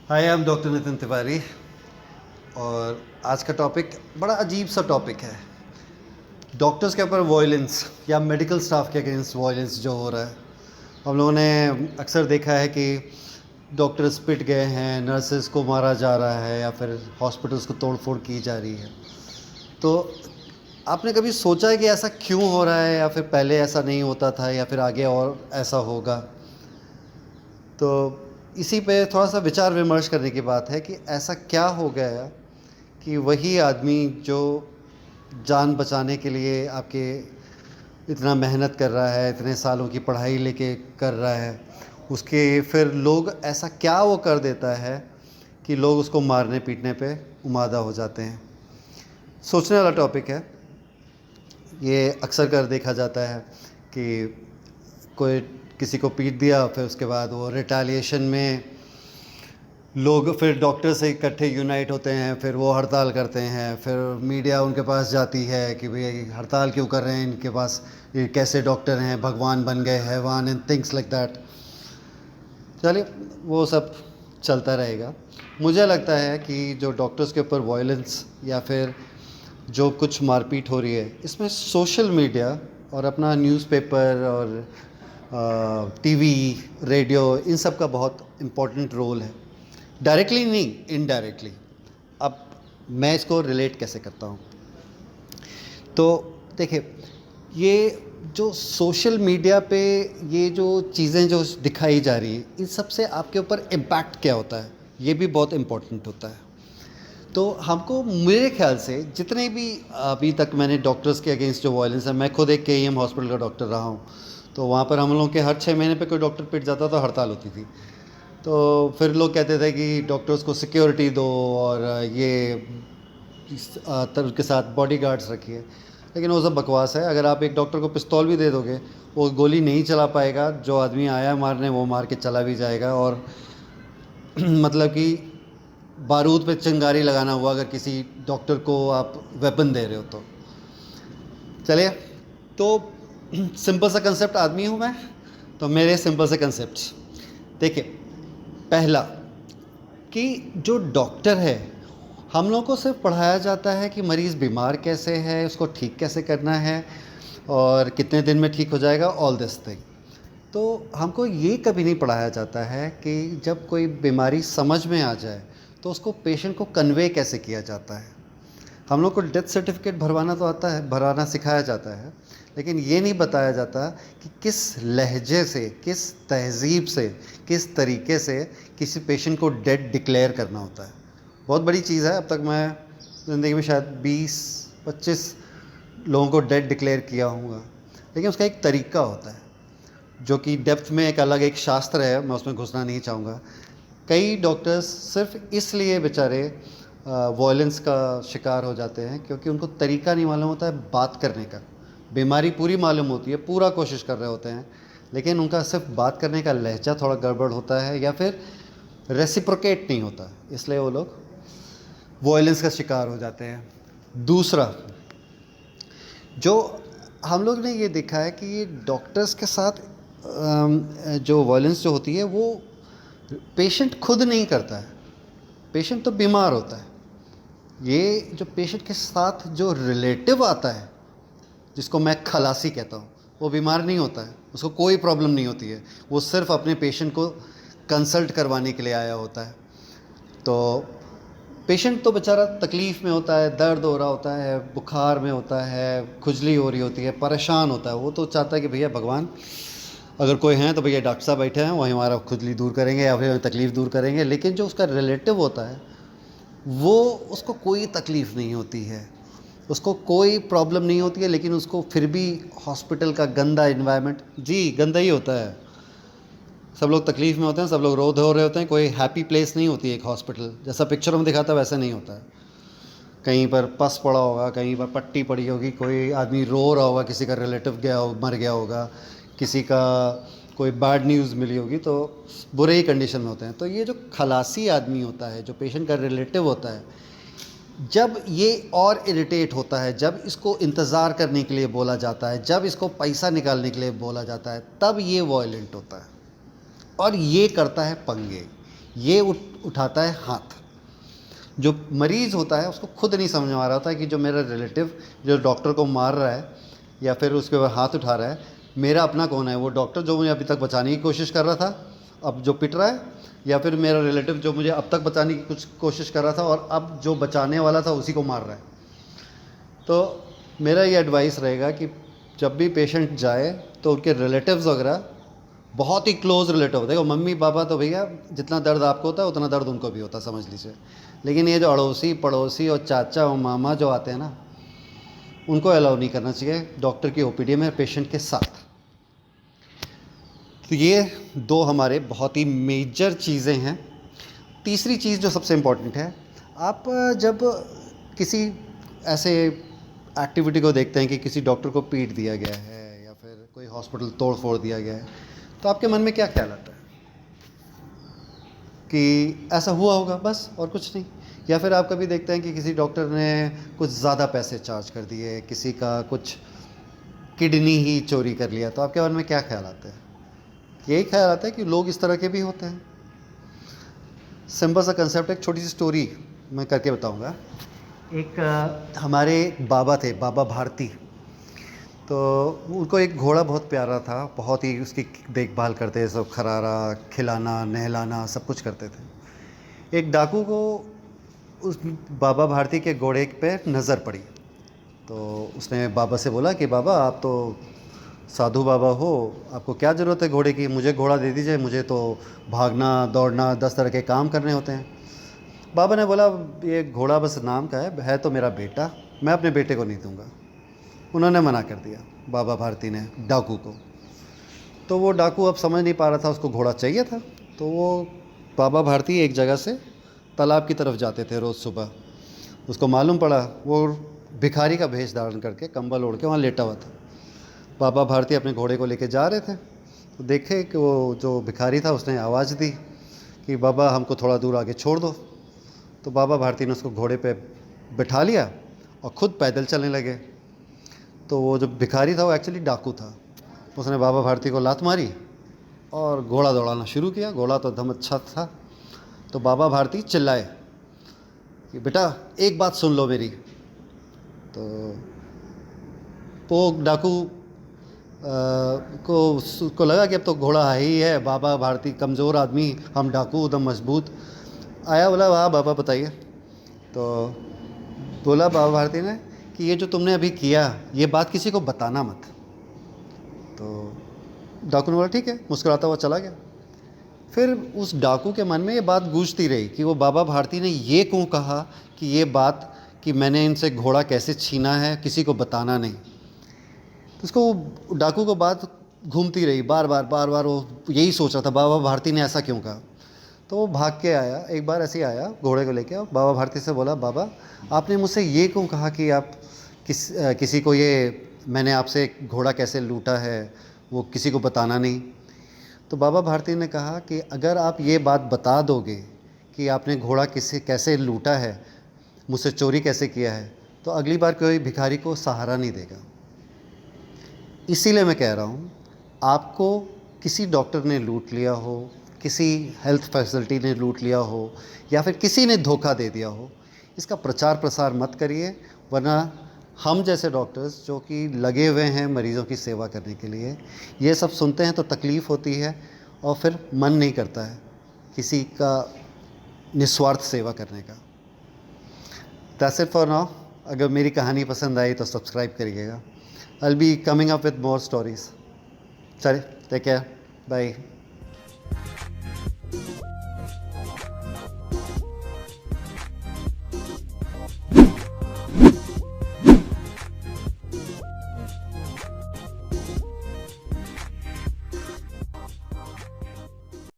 Hi, I am doctor Nitin Tiwari. और आज का टॉपिक बड़ा अजीब सा टॉपिक है। डॉक्टर्स के ऊपर वॉयलेंस या मेडिकल स्टाफ के अगेंस्ट वॉयलेंस जो हो रहा है। हम लोगों ने अक्सर देखा है कि डॉक्टर्स पिट गए हैं, नर्सेस को मारा जा रहा है या फिर हॉस्पिटल्स को तोड़ फोड़ की जा रही है। तो आपने कभी सोचा है कि ऐसा क्यों हो रहा है, या फिर पहले ऐसा नहीं होता था, या फिर आगे और ऐसा होगा? तो इसी पे थोड़ा सा विचार विमर्श करने की बात है कि ऐसा क्या हो गया कि वही आदमी जो जान बचाने के लिए आपके इतना मेहनत कर रहा है, इतने सालों की पढ़ाई लेके कर रहा है, उसके फिर लोग ऐसा क्या वो कर देता है कि लोग उसको मारने पीटने पे उमादा हो जाते हैं। सोचने वाला टॉपिक है ये। अक्सर कर देखा जाता है कि कोई किसी को पीट दिया, फिर उसके बाद वो रिटेलिएशन में लोग फिर डॉक्टर से इकट्ठे यूनाइट होते हैं, फिर वो हड़ताल करते हैं, फिर मीडिया उनके पास जाती है कि भाई हड़ताल क्यों कर रहे हैं, इनके पास ये कैसे डॉक्टर हैं, भगवान बन गए, हैवान, एंड थिंग्स लाइक दैट। चलिए, वो सब चलता रहेगा। मुझे लगता है कि जो डॉक्टर्स के ऊपर वायलेंस या फिर जो कुछ मारपीट हो रही है, इसमें सोशल मीडिया और अपना न्यूज़पेपर और टीवी, रेडियो, इन सब का बहुत इम्पोर्टेंट रोल है। डायरेक्टली नहीं, इनडायरेक्टली। अब मैं इसको रिलेट कैसे करता हूँ? तो देखिए, ये जो सोशल मीडिया पे ये जो चीज़ें जो दिखाई जा रही हैं, इन सब से आपके ऊपर इम्पैक्ट क्या होता है, ये भी बहुत इम्पोर्टेंट होता है। तो हमको, मेरे ख्याल से, जितने भी अभी तक मैंने डॉक्टर्स के अगेंस्ट जो वायलेंस है, मैं खुद एक KEM हॉस्पिटल का डॉक्टर रहा हूँ। तो वहाँ पर हम लोगों के हर 6 महीने पे कोई डॉक्टर पिट जाता तो हड़ताल होती थी। तो फिर लोग कहते थे कि डॉक्टर्स को सिक्योरिटी दो और ये के साथ बॉडीगार्ड्स रखिए। लेकिन वो सब बकवास है। अगर आप एक डॉक्टर को पिस्तौल भी दे दोगे, वो गोली नहीं चला पाएगा। जो आदमी आया मारने, वो मार के चला भी जाएगा। और मतलब कि बारूद पे चिंगारी लगाना हुआ अगर किसी डॉक्टर को आप वेपन दे रहे हो तो। चलिए, तो सिंपल सा कंसेप्ट आदमी हूँ मैं, तो मेरे सिंपल से कंसेप्ट देखिए। पहला, कि जो डॉक्टर है, हम लोगों को सिर्फ पढ़ाया जाता है कि मरीज़ बीमार कैसे है, उसको ठीक कैसे करना है और कितने दिन में ठीक हो जाएगा, ऑल दिस थिंग। तो हमको ये कभी नहीं पढ़ाया जाता है कि जब कोई बीमारी समझ में आ जाए तो उसको पेशेंट को कन्वे कैसे किया जाता है। हम लोग को डेथ सर्टिफिकेट भरवाना तो आता है, भरवाना सिखाया जाता है, लेकिन ये नहीं बताया जाता कि किस लहजे से, किस तहज़ीब से, किस तरीके से किसी पेशेंट को डेड डिक्लेयर करना होता है। बहुत बड़ी चीज़ है। अब तक मैं ज़िंदगी में शायद 20-25 लोगों को डेड डिक्लेयर किया हूँगा, लेकिन उसका एक तरीका होता है जो कि डेप्थ में एक अलग एक शास्त्र है, मैं उसमें घुसना नहीं चाहूँगा। कई डॉक्टर्स सिर्फ इसलिए बेचारे वॉयलेंस का शिकार हो जाते हैं क्योंकि उनको तरीका नहीं मालूम होता है बात करने का। बीमारी पूरी मालूम होती है, पूरा कोशिश कर रहे होते हैं, लेकिन उनका सिर्फ बात करने का लहजा थोड़ा गड़बड़ होता है या फिर रेसिप्रोकेट नहीं होता, इसलिए वो लोग वॉयलेंस का शिकार हो जाते हैं। दूसरा, जो हम लोग ने ये देखा है कि ये डॉक्टर्स के साथ जो वॉयलेंस जो होती है वो पेशेंट खुद नहीं करता है। पेशेंट तो बीमार होता है। ये जो पेशेंट के साथ जो रिलेटिव आता है, जिसको मैं खलासी कहता हूँ, वो बीमार नहीं होता है, उसको कोई प्रॉब्लम नहीं होती है। वो सिर्फ अपने पेशेंट को कंसल्ट करवाने के लिए आया होता है। तो पेशेंट तो बेचारा तकलीफ़ में होता है, दर्द हो रहा होता है, बुखार में होता है, खुजली हो रही होती है, परेशान होता है। वो तो चाहता है कि भैया भगवान अगर कोई हैं तो भैया डॉक्टर साहब बैठे हैं, वही हमारा खुजली दूर करेंगे या फिर तकलीफ़ दूर करेंगे। लेकिन जो उसका रिलेटिव होता है, वो, उसको कोई तकलीफ़ नहीं होती है, उसको कोई प्रॉब्लम नहीं होती है, लेकिन उसको फिर भी हॉस्पिटल का गंदा इन्वायरमेंट, जी गंदा ही होता है। सब लोग तकलीफ़ में होते हैं, सब लोग रो धो रहे होते हैं। कोई हैप्पी प्लेस नहीं होती है एक हॉस्पिटल, जैसा पिक्चरों में दिखाता है वैसा नहीं होता है। कहीं पर पस पड़ा होगा, कहीं पर पट्टी पड़ी होगी, कोई आदमी रो रहा होगा, किसी का रिलेटिव मर गया होगा, किसी का कोई बैड न्यूज़ मिली होगी, तो बुरे ही कंडीशन में होते हैं। तो ये जो खलासी आदमी होता है, जो पेशेंट का रिलेटिव होता है, जब ये और इरिटेट होता है, जब इसको इंतज़ार करने के लिए बोला जाता है, जब इसको पैसा निकालने के लिए बोला जाता है, तब ये वॉयलेंट होता है और ये करता है पंगे। ये उठाता है हाथ। जो मरीज़ होता है उसको खुद नहीं समझ में आ रहा होता है कि जो मेरा रिलेटिव जो डॉक्टर को मार रहा है या फिर उसके ऊपर हाथ उठा रहा है, मेरा अपना कौन है? वो डॉक्टर जो मुझे अभी तक बचाने की कोशिश कर रहा था, अब जो पिट रहा है, या फिर मेरा रिलेटिव जो मुझे अब तक बचाने की कुछ कोशिश कर रहा था और अब जो बचाने वाला था उसी को मार रहा है। तो मेरा ये एडवाइस रहेगा कि जब भी पेशेंट जाए तो उनके रिलेटिव्स वगैरह, बहुत ही क्लोज रिलेटिव, देखो मम्मी पापा तो भैया जितना दर्द आपको होता है उतना दर्द उनको भी होता है, समझ लीजिए। लेकिन ये जो अड़ोसी पड़ोसी और चाचा और मामा जो आते हैं ना, उनको अलाउ नहीं करना चाहिए डॉक्टर की ओपीडी में पेशेंट के साथ। तो ये दो हमारे बहुत ही मेजर चीज़ें हैं। तीसरी चीज़ जो सबसे इम्पॉर्टेंट है, आप जब किसी ऐसे एक्टिविटी को देखते हैं कि किसी डॉक्टर को पीट दिया गया है या फिर कोई हॉस्पिटल तोड़ फोड़ दिया गया है, तो आपके मन में क्या ख्याल आता है? कि ऐसा हुआ होगा बस, और कुछ नहीं। या फिर आप कभी देखते हैं कि किसी डॉक्टर ने कुछ ज़्यादा पैसे चार्ज कर दिए, किसी का कुछ किडनी ही चोरी कर लिया, तो आपके मन में क्या ख्याल आता है? यही ख्याल आता है कि लोग इस तरह के भी होते हैं। सिंपल सा कंसेप्ट, एक छोटी सी स्टोरी मैं करके बताऊंगा। एक हमारे बाबा थे, बाबा भारती। तो उनको एक घोड़ा बहुत प्यारा था, बहुत ही उसकी देखभाल करते, सब खरारा खिलाना नहलाना सब कुछ करते थे। एक डाकू को उस बाबा भारती के घोड़े पे नज़र पड़ी, तो उसने बाबा से बोला कि बाबा आप तो साधु बाबा हो, आपको क्या ज़रूरत है घोड़े की? मुझे घोड़ा दे दीजिए, मुझे तो भागना दौड़ना 10 तरह के काम करने होते हैं। बाबा ने बोला ये घोड़ा बस नाम का है तो मेरा बेटा, मैं अपने बेटे को नहीं दूंगा। उन्होंने मना कर दिया बाबा भारती ने डाकू को। तो वो डाकू अब समझ नहीं पा रहा था, उसको घोड़ा चाहिए था। तो वो बाबा भारती एक जगह से तालाब की तरफ जाते थे रोज़ सुबह। उसको मालूम पड़ा, वो भिखारी का भेष धारण करके कंबल ओढ़ के वहाँ लेटा हुआ था। बाबा भारती अपने घोड़े को लेके जा रहे थे, तो देखे कि वो जो भिखारी था उसने आवाज़ दी कि बाबा हमको थोड़ा दूर आगे छोड़ दो। तो बाबा भारती ने उसको घोड़े पे बिठा लिया और ख़ुद पैदल चलने लगे। तो वो जो भिखारी था वो एक्चुअली डाकू था। उसने बाबा भारती को लात मारी और घोड़ा दौड़ाना शुरू किया। घोड़ा तो एकदम अच्छा था। तो बाबा भारती चिल्लाए कि बेटा एक बात सुन लो मेरी। तो वो डाकू को लगा कि अब तो घोड़ा है ही है, बाबा भारती कमज़ोर आदमी, हम डाकू एकदम मजबूत। आया, बोला वाह बाबा बताइए। तो बोला बाबा भारती ने कि ये जो तुमने अभी किया ये बात किसी को बताना मत। तो डाकू ने बोला ठीक है, मुस्कुराता हुआ चला गया। फिर उस डाकू के मन में ये बात गूंजती रही कि वो बाबा भारती ने ये क्यों कहा कि ये बात कि मैंने इनसे घोड़ा कैसे छीना है किसी को बताना नहीं। तो उसको डाकू को बात घूमती रही, बार बार वो यही सोच रहा था बाबा भारती ने ऐसा क्यों कहा। तो वो भाग के आया, एक बार ऐसे ही आया घोड़े को लेके, बाबा भारती से बोला बाबा आपने मुझसे ये क्यों कहा कि आप किसी को ये मैंने आपसे घोड़ा कैसे लूटा है वो किसी को बताना नहीं। तो बाबा भारती ने कहा कि अगर आप ये बात बता दोगे कि आपने घोड़ा कैसे लूटा है, मुझसे चोरी कैसे किया है, तो अगली बार कोई भिखारी को सहारा नहीं देगा। इसीलिए मैं कह रहा हूँ, आपको किसी डॉक्टर ने लूट लिया हो, किसी हेल्थ फैसिलिटी ने लूट लिया हो या फिर किसी ने धोखा दे दिया हो, इसका प्रचार प्रसार मत करिए, वरना हम जैसे डॉक्टर्स जो कि लगे हुए हैं मरीज़ों की सेवा करने के लिए, ये सब सुनते हैं तो तकलीफ़ होती है और फिर मन नहीं करता है किसी का निस्वार्थ सेवा करने का। That's it for now. अगर मेरी कहानी पसंद आई तो सब्सक्राइब करिएगा। I will be coming up with more stories. चलिए, टेक केयर, बाय।